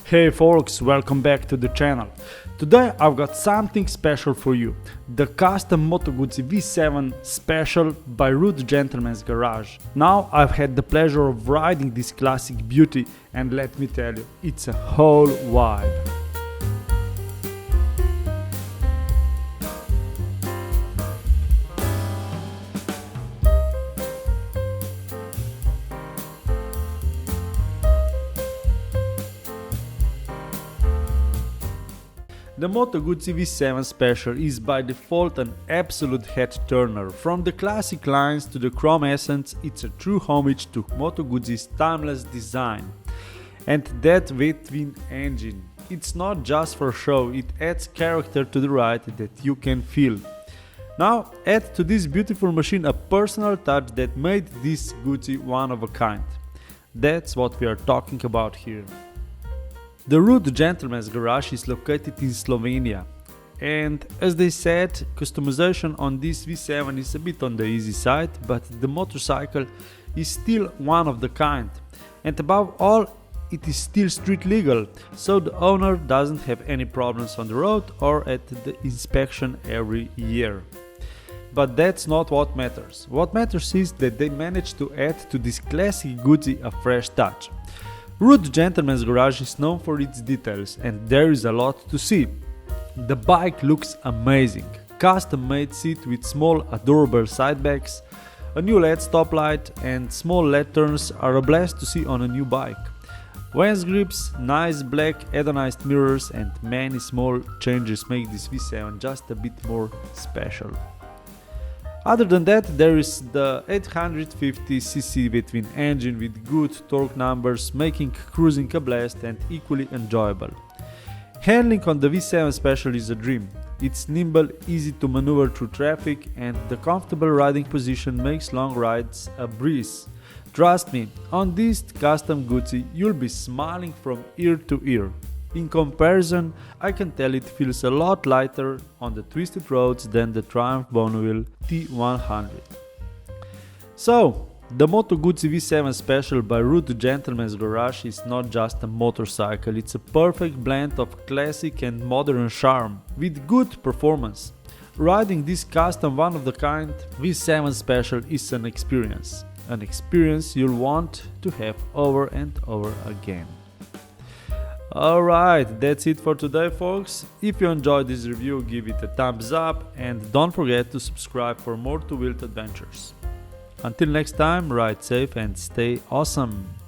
Hey folks, welcome back to the channel. Today I've got something special for you. The custom Moto Guzzi V7 Special by Rude Gentleman's Garage. Now I've had the pleasure of riding this classic beauty and let me tell you, it's a whole vibe. The Moto Guzzi V7 Special is by default an absolute head-turner. From the classic lines to the chrome essence, it's a true homage to Moto Guzzi's timeless design. And that V8 engine, it's not just for show, it adds character to the ride that you can feel. Now add to this beautiful machine a personal touch that made this Guzzi one of a kind. That's what we are talking about here. The Rude Gentleman's Garage is located in Slovenia, and as they said, customization on this V7 is a bit on the easy side, but the motorcycle is still one of the kind, and above all, it is still street legal, so the owner doesn't have any problems on the road or at the inspection every year. But that's not what matters. What matters is that they managed to add to this classic Guzzi a fresh touch. Rude Gentleman's Garage is known for its details, and there is a lot to see. The bike looks amazing. Custom made seat with small adorable side bags, a new LED stoplight and small LED turns are a blast to see on a new bike. Vans grips, nice black anodized mirrors and many small changes make this V7 just a bit more special. Other than that, there is the 850cc V8 engine with good torque numbers, making cruising a blast and equally enjoyable. Handling on the V7 Special is a dream. It's nimble, easy to maneuver through traffic, and the comfortable riding position makes long rides a breeze. Trust me, on this custom Guzzi you'll be smiling from ear to ear. In comparison, I can tell it feels a lot lighter on the twisted roads than the Triumph Bonneville T100. So, the Moto Guzzi V7 Special by Rude Gentleman's Garage is not just a motorcycle, it's a perfect blend of classic and modern charm, with good performance. Riding this custom one-of-the-kind V7 Special is an experience you'll want to have over and over again. Alright, that's it for today folks. If you enjoyed this review, give it a thumbs up and don't forget to subscribe for more two-wheeled adventures. Until next time, ride safe and stay awesome!